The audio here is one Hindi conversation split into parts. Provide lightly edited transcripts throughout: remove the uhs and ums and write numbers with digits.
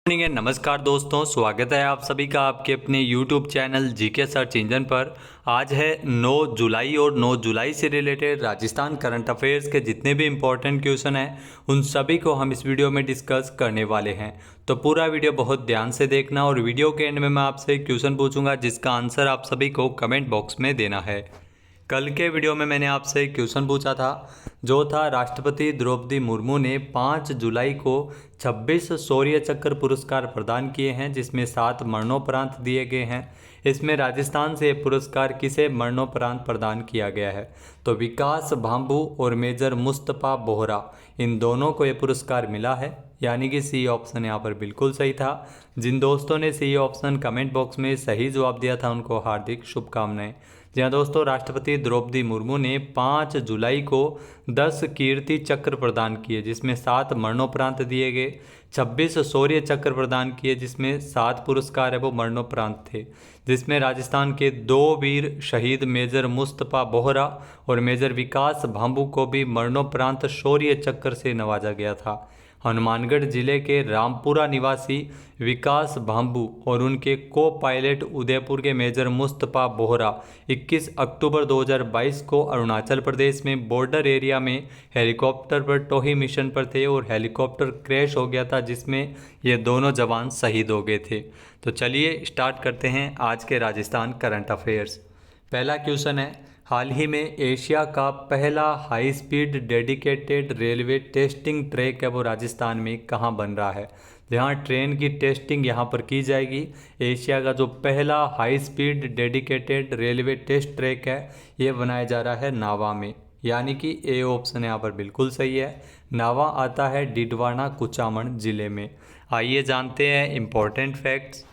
मॉर्निंग एंड नमस्कार दोस्तों, स्वागत है आप सभी का आपके अपने YouTube channel GK search engine पर। आज है 9 जुलाई और 9 जुलाई से रिलेटेड राजस्थान करंट अफेयर्स के जितने भी इम्पोर्टेंट क्वेश्चन हैं उन सभी को हम इस वीडियो में डिस्कस करने वाले हैं। तो पूरा वीडियो बहुत ध्यान से देखना और वीडियो के एंड में मैं आपसे एक क्वेश्चन पूछूंगा जिसका आंसर आप सभी को कमेंट बॉक्स में देना है। कल के वीडियो में मैंने आपसे एक क्वेश्चन पूछा था जो था राष्ट्रपति द्रौपदी मुर्मू ने 5 जुलाई को 26 शौर्य चक्र पुरस्कार प्रदान किए हैं जिसमें 7 मरणोपरांत दिए गए हैं। इसमें राजस्थान से पुरस्कार किसे मरणोपरांत प्रदान किया गया है? तो विकास भांबू और मेजर मुस्तफा बोहरा, इन दोनों को ये पुरस्कार मिला है, यानी कि सी ऑप्शन यहाँ पर बिल्कुल सही था। जिन दोस्तों ने सी ऑप्शन कमेंट बॉक्स में सही जवाब दिया था उनको हार्दिक शुभकामनाएं। जी हाँ दोस्तों, राष्ट्रपति द्रौपदी मुर्मू ने 5 जुलाई को 10 कीर्ति चक्र प्रदान किए जिसमें 7 मरणोपरांत दिए गए, 26 शौर्य चक्र प्रदान किए जिसमें 7 पुरस्कार है वो मरणोपरांत थे, जिसमें राजस्थान के 2 वीर शहीद मेजर मुस्तफा बोहरा और मेजर विकास भांबू को भी मरणोपरांत शौर्य चक्र से नवाजा गया था। हनुमानगढ़ जिले के रामपुरा निवासी विकास भांबू और उनके को पायलट उदयपुर के मेजर मुस्तफा बोहरा 21 अक्टूबर 2022 को अरुणाचल प्रदेश में बॉर्डर एरिया में हेलीकॉप्टर पर टोही मिशन पर थे और हेलीकॉप्टर क्रैश हो गया था जिसमें ये दोनों जवान शहीद हो गए थे। तो चलिए स्टार्ट करते हैं आज के राजस्थान करंट अफेयर्स। पहला क्वेश्चन है, हाल ही में एशिया का पहला high speed dedicated railway testing track है वो राजस्थान में कहाँ बन रहा है? जहाँ ट्रेन की टेस्टिंग यहाँ पर की जाएगी। एशिया का जो पहला high speed dedicated railway test track है ये बनाया जा रहा है नावा में, यानी कि ए ऑप्शन यहाँ पर बिल्कुल सही है। नावा आता है डिडवाना कुचामन जिले में। आइए जानते हैं इम्पोर्टेंट फैक्ट्स।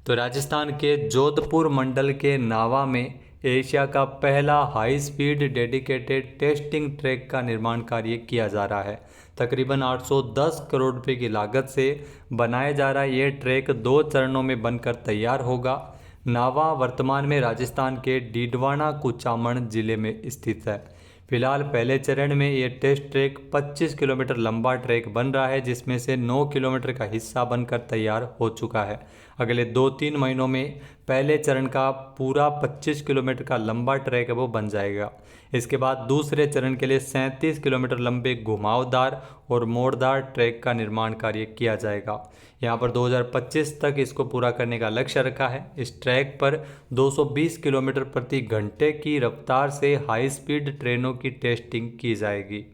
तो राजस्थान के जोधपुर मंडल के नावा में एशिया का पहला high speed dedicated testing track का निर्माण कार्य किया जा रहा है। तकरीबन 810 करोड़ रुपए की लागत से बनाया जा रहा है। ये ट्रैक 2 चरणों में बनकर तैयार होगा। नावा वर्तमान में राजस्थान के डीडवाना कुचामन जिले में स्थित है। फिलहाल पहले चरण में ये टेस्ट ट्रैक 25 किलोमीटर लंबा ट्रैक बन रहा है जिसमें से 9 किलोमीटर का हिस्सा बनकर तैयार हो चुका है। अगले 2-3 महीनों में पहले चरण का पूरा 25 किलोमीटर का लंबा ट्रैक है वो बन जाएगा। इसके बाद दूसरे चरण के लिए 37 किलोमीटर लंबे घुमावदार और मोड़दार ट्रैक का निर्माण कार्य किया जाएगा। यहाँ पर 2025 तक इसको पूरा करने का लक्ष्य रखा है। इस ट्रैक पर 220 किलोमीटर प्रति घंटे की रफ्तार से हाई स्पीड ट्रेनों की टेस्टिंग की जाएगी।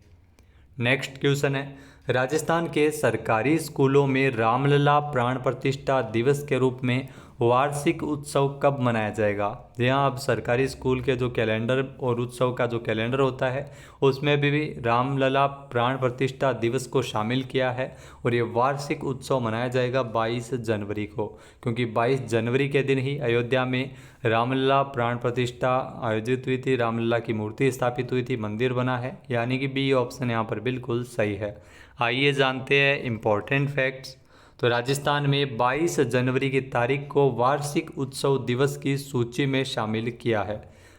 नेक्स्ट क्वेश्चन है, राजस्थान के सरकारी स्कूलों में रामलला प्राण प्रतिष्ठा दिवस के रूप में वार्षिक उत्सव कब मनाया जाएगा? यहाँ अब सरकारी स्कूल के जो कैलेंडर और उत्सव का जो कैलेंडर होता है उसमें भी रामलला प्राण प्रतिष्ठा दिवस को शामिल किया है और ये वार्षिक उत्सव मनाया जाएगा 22 जनवरी को, क्योंकि 22 जनवरी के दिन ही अयोध्या में रामलला प्राण प्रतिष्ठा आयोजित हुई थी, रामलला की मूर्ति स्थापित हुई थी, मंदिर बना है, यानी कि बी ऑप्शन यहाँ पर बिल्कुल सही है। आइए जानते हैं इम्पोर्टेंट फैक्ट्स। तो राजस्थान में 22 जनवरी की तारीख को वार्षिक उत्सव दिवस की सूची में शामिल किया है।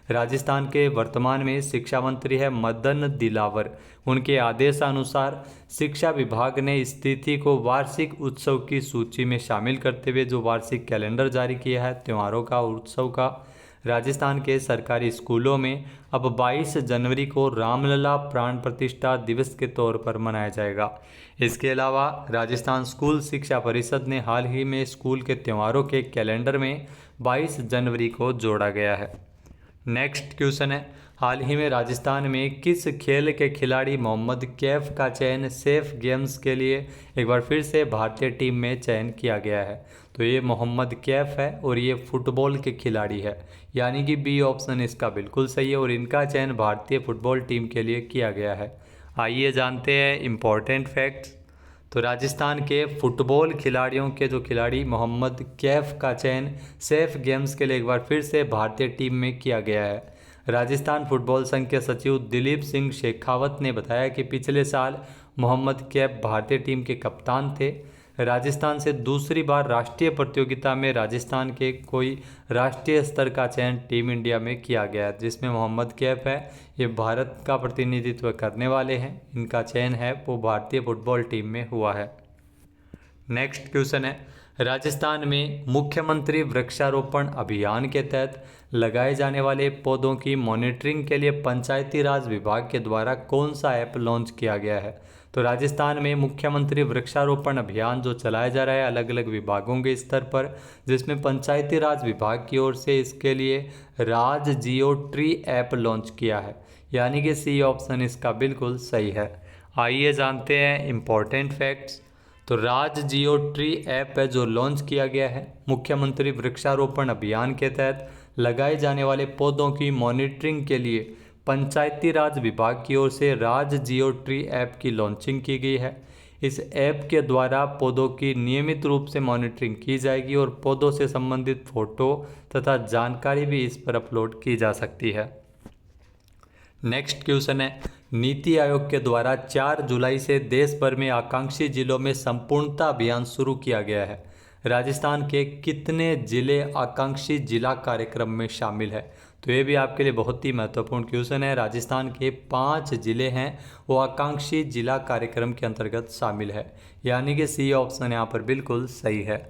राजस्थान के वर्तमान में शिक्षा मंत्री है मदन दिलावर। उनके आदेशानुसार शिक्षा विभाग ने इस तिथि को वार्षिक उत्सव की सूची में शामिल करते हुए जो वार्षिक कैलेंडर जारी किया है त्योहारों का और उत्सव का, राजस्थान के सरकारी स्कूलों में अब 22 जनवरी को रामलला प्राण प्रतिष्ठा दिवस के तौर पर मनाया जाएगा। इसके अलावा राजस्थान स्कूल शिक्षा परिषद ने हाल ही में स्कूल के त्योहारों के कैलेंडर में 22 जनवरी को जोड़ा गया है। नेक्स्ट क्वेश्चन है, हाल ही में राजस्थान में किस खेल के खिलाड़ी मोहम्मद कैफ का चयन सेफ गेम्स के लिए एक बार फिर से भारतीय टीम में चयन किया गया है? तो ये मोहम्मद कैफ है और ये फुटबॉल के खिलाड़ी है, यानी कि बी ऑप्शन इसका बिल्कुल सही है और इनका चयन भारतीय फुटबॉल टीम के लिए किया गया है। आइए जानते हैं इम्पोर्टेंट फैक्ट्स। तो राजस्थान के फुटबॉल खिलाड़ियों के जो खिलाड़ी मोहम्मद कैफ का चयन सेफ गेम्स के लिए एक बार फिर से भारतीय टीम में किया गया है। राजस्थान फुटबॉल संघ के सचिव दिलीप सिंह शेखावत ने बताया कि पिछले साल मोहम्मद कैफ भारतीय टीम के कप्तान थे। राजस्थान से दूसरी बार राष्ट्रीय प्रतियोगिता में राजस्थान के कोई राष्ट्रीय स्तर का चयन टीम इंडिया में किया गया जिसमें मोहम्मद कैफ है, ये भारत का प्रतिनिधित्व करने वाले हैं। इनका चयन है वो भारतीय फुटबॉल टीम में हुआ है। नेक्स्ट क्वेश्चन है, राजस्थान में मुख्यमंत्री वृक्षारोपण अभियान के तहत लगाए जाने वाले पौधों की मॉनिटरिंग के लिए पंचायती राज विभाग के द्वारा कौन सा ऐप लॉन्च किया गया है? तो राजस्थान में मुख्यमंत्री वृक्षारोपण अभियान जो चलाया जा रहा है अलग अलग विभागों के स्तर पर, जिसमें पंचायती राज विभाग की ओर से इसके लिए राज जियो ट्री ऐप लॉन्च किया है, यानी कि सी ऑप्शन इसका बिल्कुल सही है। आइए जानते हैं इम्पोर्टेंट फैक्ट्स। तो राज जियो ट्री ऐप है जो लॉन्च किया गया है मुख्यमंत्री वृक्षारोपण अभियान के तहत लगाए जाने वाले पौधों की मॉनिटरिंग के लिए पंचायती राज विभाग की ओर से राज जियो ट्री ऐप की लॉन्चिंग की गई है। इस ऐप के द्वारा पौधों की नियमित रूप से मॉनिटरिंग की जाएगी और पौधों से संबंधित फोटो तथा जानकारी भी इस पर अपलोड की जा सकती है। नेक्स्ट क्वेश्चन है, नीति आयोग के द्वारा 4 जुलाई से देश भर में आकांक्षी जिलों में संपूर्णता अभियान शुरू किया गया है। राजस्थान के कितने जिले आकांक्षी जिला कार्यक्रम में शामिल है? तो ये भी आपके लिए बहुत ही महत्वपूर्ण क्वेश्चन है। राजस्थान के 5 जिले हैं वो आकांक्षी जिला कार्यक्रम के अंतर्गत शामिल है, यानी कि सी ऑप्शन यहाँ पर बिल्कुल सही है।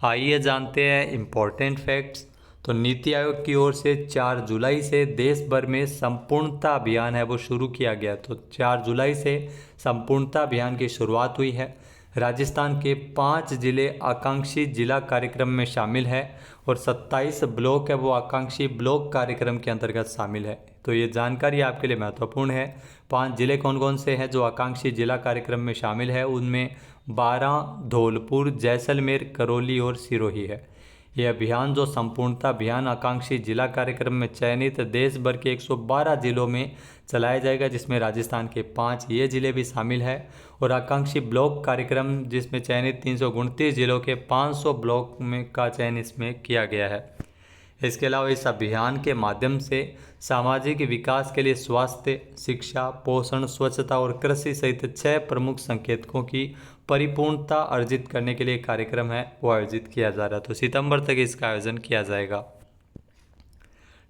आइए जानते हैं इम्पोर्टेंट फैक्ट्स। तो नीति आयोग की ओर से 4 जुलाई से देश भर में संपूर्णता अभियान है वो शुरू किया गया। तो 4 जुलाई से संपूर्णता अभियान की शुरुआत हुई है। राजस्थान के 5 जिले आकांक्षी जिला कार्यक्रम में शामिल है और 27 ब्लॉक है वो आकांक्षी ब्लॉक कार्यक्रम के अंतर्गत शामिल है। तो ये जानकारी आपके लिए महत्वपूर्ण है। 5 जिले कौन कौन से हैं जो आकांक्षी जिला कार्यक्रम में शामिल है? उनमें 12 धौलपुर, जैसलमेर, करौली और सिरोही है। यह अभियान जो संपूर्णता अभियान आकांक्षी जिला कार्यक्रम में चयनित देश भर के 112 जिलों में चलाया जाएगा, जिसमें राजस्थान के 5 ये जिले भी शामिल है। और आकांक्षी ब्लॉक कार्यक्रम जिसमें चयनित 329 जिलों के 500 ब्लॉक में का चयन इसमें किया गया है। इसके अलावा इस अभियान के माध्यम से सामाजिक विकास के लिए स्वास्थ्य, शिक्षा, पोषण, स्वच्छता और कृषि सहित 6 प्रमुख संकेतकों की परिपूर्णता अर्जित करने के लिए कार्यक्रम है वो आयोजित किया जा रहा है। तो सितंबर तक इसका आयोजन किया जाएगा।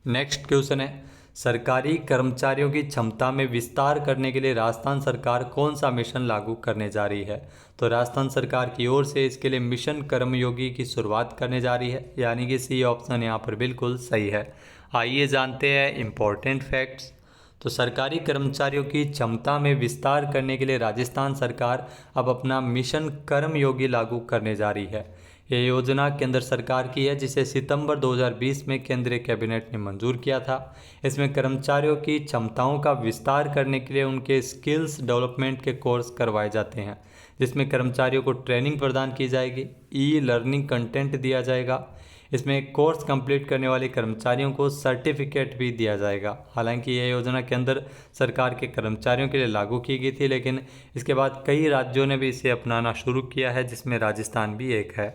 नेक्स्ट क्वेश्चन है, सरकारी कर्मचारियों की क्षमता में विस्तार करने के लिए राजस्थान सरकार कौन सा मिशन लागू करने जा रही है? तो राजस्थान सरकार की ओर से इसके लिए मिशन कर्मयोगी की शुरुआत करने जा रही है, यानी कि सी ऑप्शन यहाँ पर बिल्कुल सही है। आइए जानते हैं इम्पोर्टेंट फैक्ट्स। तो सरकारी कर्मचारियों की क्षमता में विस्तार करने के लिए राजस्थान सरकार अब अपना मिशन कर्मयोगी लागू करने जा रही है। यह योजना केंद्र सरकार की है जिसे सितंबर 2020 में केंद्रीय कैबिनेट ने मंजूर किया था। इसमें कर्मचारियों की क्षमताओं का विस्तार करने के लिए उनके स्किल्स डेवलपमेंट के कोर्स करवाए जाते हैं, जिसमें कर्मचारियों को ट्रेनिंग प्रदान की जाएगी, ई लर्निंग कंटेंट दिया जाएगा। इसमें कोर्स कंप्लीट करने वाले कर्मचारियों को सर्टिफिकेट भी दिया जाएगा। हालांकि यह योजना केंद्र सरकार के कर्मचारियों के लिए लागू की गई थी, लेकिन इसके बाद कई राज्यों ने भी इसे अपनाना शुरू किया है, जिसमें राजस्थान भी एक है।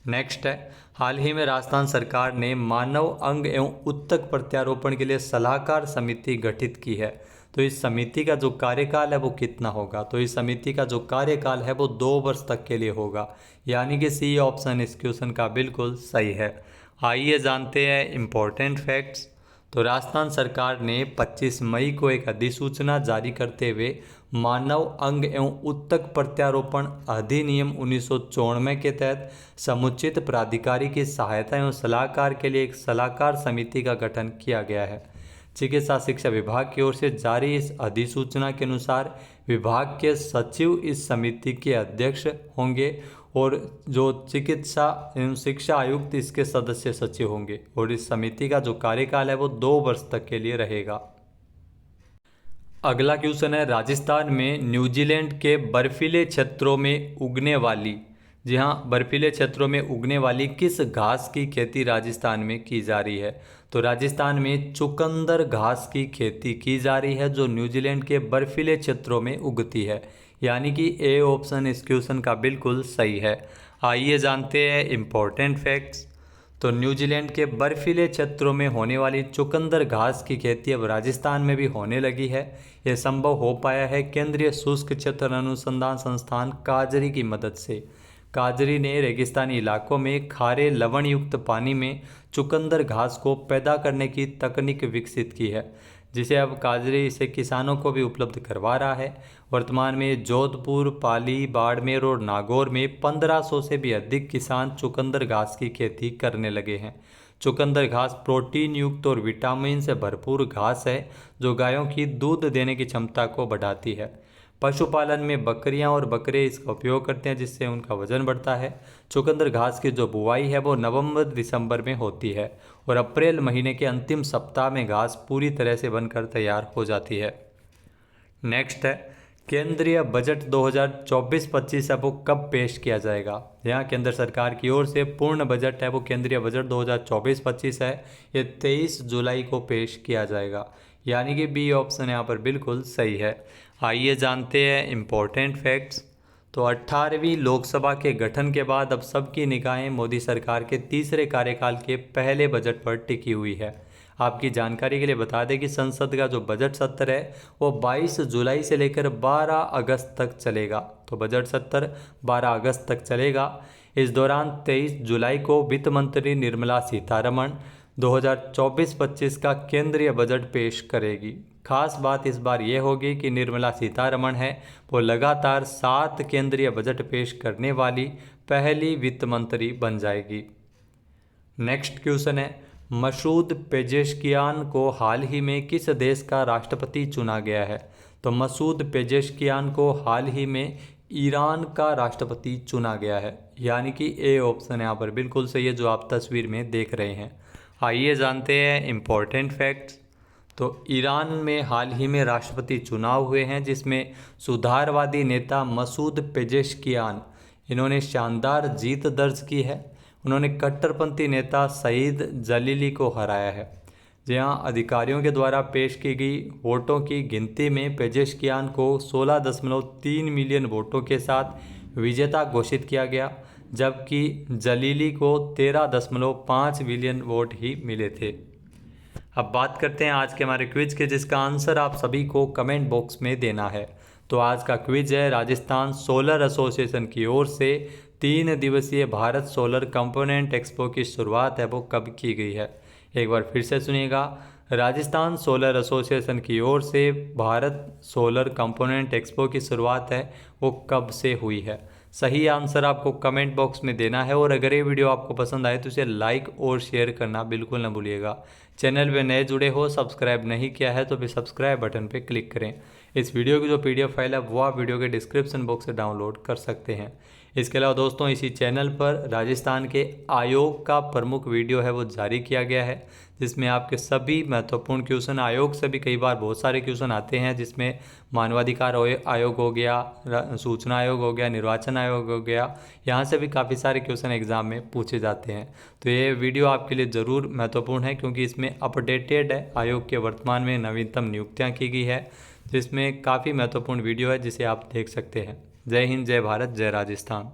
नेक्स्ट है, हाल ही में राजस्थान सरकार ने मानव अंग एवं उत्तक प्रत्यारोपण के लिए सलाहकार समिति गठित की है। तो इस समिति का जो कार्यकाल है वो कितना होगा? तो इस समिति का जो कार्यकाल है वो 2 वर्ष तक के लिए होगा, यानी कि सी ऑप्शन इस क्वेश्चन का बिल्कुल सही है। आइए जानते हैं इम्पोर्टेंट फैक्ट्स। तो राजस्थान सरकार ने 25 मई को एक अधिसूचना जारी करते हुए मानव अंग एवं उत्तक प्रत्यारोपण अधिनियम 1994 के तहत समुचित प्राधिकारी की सहायता एवं सलाहकार के लिए एक सलाहकार समिति का गठन किया गया है। चिकित्सा शिक्षा विभाग की ओर से जारी इस अधिसूचना के अनुसार विभाग के सचिव इस समिति के अध्यक्ष होंगे और जो चिकित्सा एवं शिक्षा आयुक्त इसके सदस्य सचिव होंगे, और इस समिति का जो कार्यकाल है वो 2 वर्ष तक के लिए रहेगा। अगला क्वेश्चन है, राजस्थान में न्यूजीलैंड के बर्फीले क्षेत्रों में उगने वाली, जी हाँ, बर्फीले क्षेत्रों में उगने वाली किस घास की खेती राजस्थान में की जा रही है? तो राजस्थान में चुकंदर घास की खेती की जा रही है जो न्यूजीलैंड के बर्फीले क्षेत्रों में उगती है, यानी कि ए ऑप्शन इस क्वेश्चन का बिल्कुल सही है। आइए जानते हैं इम्पोर्टेंट फैक्ट्स। तो न्यूजीलैंड के बर्फीले क्षेत्रों में होने वाली चुकंदर घास की खेती अब राजस्थान में भी होने लगी है। यह संभव हो पाया है केंद्रीय शुष्क क्षेत्र अनुसंधान संस्थान काजरी की मदद से। काजरी ने रेगिस्तानी इलाकों में खारे लवण युक्त पानी में चुकंदर घास को पैदा करने की तकनीक विकसित की है, जिसे अब काजरी इसे किसानों को भी उपलब्ध करवा रहा है। वर्तमान में जोधपुर, पाली, बाड़मेर और नागौर में 1500 से भी अधिक किसान चुकंदर घास की खेती करने लगे हैं। चुकंदर घास प्रोटीन युक्त और विटामिन से भरपूर घास है जो गायों की दूध देने की क्षमता को बढ़ाती है। पशुपालन में बकरियां और बकरे इसका उपयोग करते हैं जिससे उनका वजन बढ़ता है। चुकंदर घास की जो बुवाई है वो नवंबर दिसंबर में होती है और अप्रैल महीने के अंतिम सप्ताह में घास पूरी तरह से बनकर तैयार हो जाती है। नेक्स्ट है केंद्रीय बजट 2024-25 अब वो कब पेश किया जाएगा। यहाँ केंद्र सरकार की ओर से पूर्ण बजट है वो केंद्रीय बजट 2024-25 है, ये 23 जुलाई को पेश किया जाएगा, यानी कि बी ऑप्शन यहाँ पर बिल्कुल सही है। आइए जानते हैं इम्पोर्टेंट फैक्ट्स। तो 18वीं लोकसभा के गठन के बाद अब सबकी निगाहें मोदी सरकार के तीसरे कार्यकाल के पहले बजट पर टिकी हुई है। आपकी जानकारी के लिए बता दें कि संसद का जो बजट सत्र है वो 22 जुलाई से लेकर 12 अगस्त तक चलेगा। तो बजट सत्र 12 अगस्त तक चलेगा। इस दौरान 23 जुलाई को वित्त मंत्री निर्मला सीतारमण 2024-25 का केंद्रीय बजट पेश करेगी। खास बात इस बार यह होगी कि निर्मला सीतारमण है वो लगातार 7 केंद्रीय बजट पेश करने वाली पहली वित्त मंत्री बन जाएगी। नेक्स्ट क्वेश्चन है मसूद पेजेश्कियान को हाल ही में किस देश का राष्ट्रपति चुना गया है। तो मसूद पेजेश्कियान को हाल ही में ईरान का राष्ट्रपति चुना गया है, यानी कि ए ऑप्शन यहाँ पर बिल्कुल सही है जो आप तस्वीर में देख रहे हैं। आइए जानते हैं इम्पोर्टेंट फैक्ट्स। तो ईरान में हाल ही में राष्ट्रपति चुनाव हुए हैं जिसमें सुधारवादी नेता मसूद पेजेश्कियान इन्होंने शानदार जीत दर्ज की है। उन्होंने कट्टरपंथी नेता सईद जलीली को हराया है। जहां अधिकारियों के द्वारा पेश की गई वोटों की गिनती में पेजेश्कियान को 16.3 मिलियन वोटों के साथ विजेता घोषित किया गया, जबकि जलीली को 13.5 मिलियन वोट ही मिले थे। अब बात करते हैं आज के हमारे क्विज के, जिसका आंसर आप सभी को कमेंट बॉक्स में देना है। तो आज का क्विज है राजस्थान सोलर एसोसिएशन की ओर से 3 दिवसीय भारत सोलर कंपोनेंट एक्सपो की शुरुआत है वो कब की गई है। एक बार फिर से सुनिएगा, राजस्थान सोलर एसोसिएशन की ओर से भारत सोलर कंपोनेंट एक्सपो की शुरुआत है वो कब से हुई है। सही आंसर आपको कमेंट बॉक्स में देना है और अगर ये वीडियो आपको पसंद आए तो इसे लाइक और शेयर करना बिल्कुल ना भूलिएगा। चैनल पे नए जुड़े हो, सब्सक्राइब नहीं किया है तो फिर सब्सक्राइब बटन पे क्लिक करें। इस वीडियो की जो PDF फाइल है वो आप वीडियो के डिस्क्रिप्शन बॉक्स से डाउनलोड कर सकते हैं। इसके अलावा दोस्तों इसी चैनल पर राजस्थान के आयोग का प्रमुख वीडियो है वो जारी किया गया है, जिसमें आपके सभी महत्वपूर्ण क्वेश्चन, आयोग से भी कई बार बहुत सारे क्वेश्चन आते हैं, जिसमें मानवाधिकार आयोग हो गया, सूचना आयोग हो गया, निर्वाचन आयोग हो गया, यहाँ से भी काफ़ी सारे क्वेश्चन एग्जाम में पूछे जाते हैं। तो ये वीडियो आपके लिए ज़रूर महत्वपूर्ण है क्योंकि इसमें अपडेटेड है आयोग के वर्तमान में नवीनतम नियुक्तियाँ की गई है, जिसमें काफ़ी महत्वपूर्ण वीडियो है जिसे आप देख सकते हैं। जय हिंद, जय भारत, जय राजस्थान।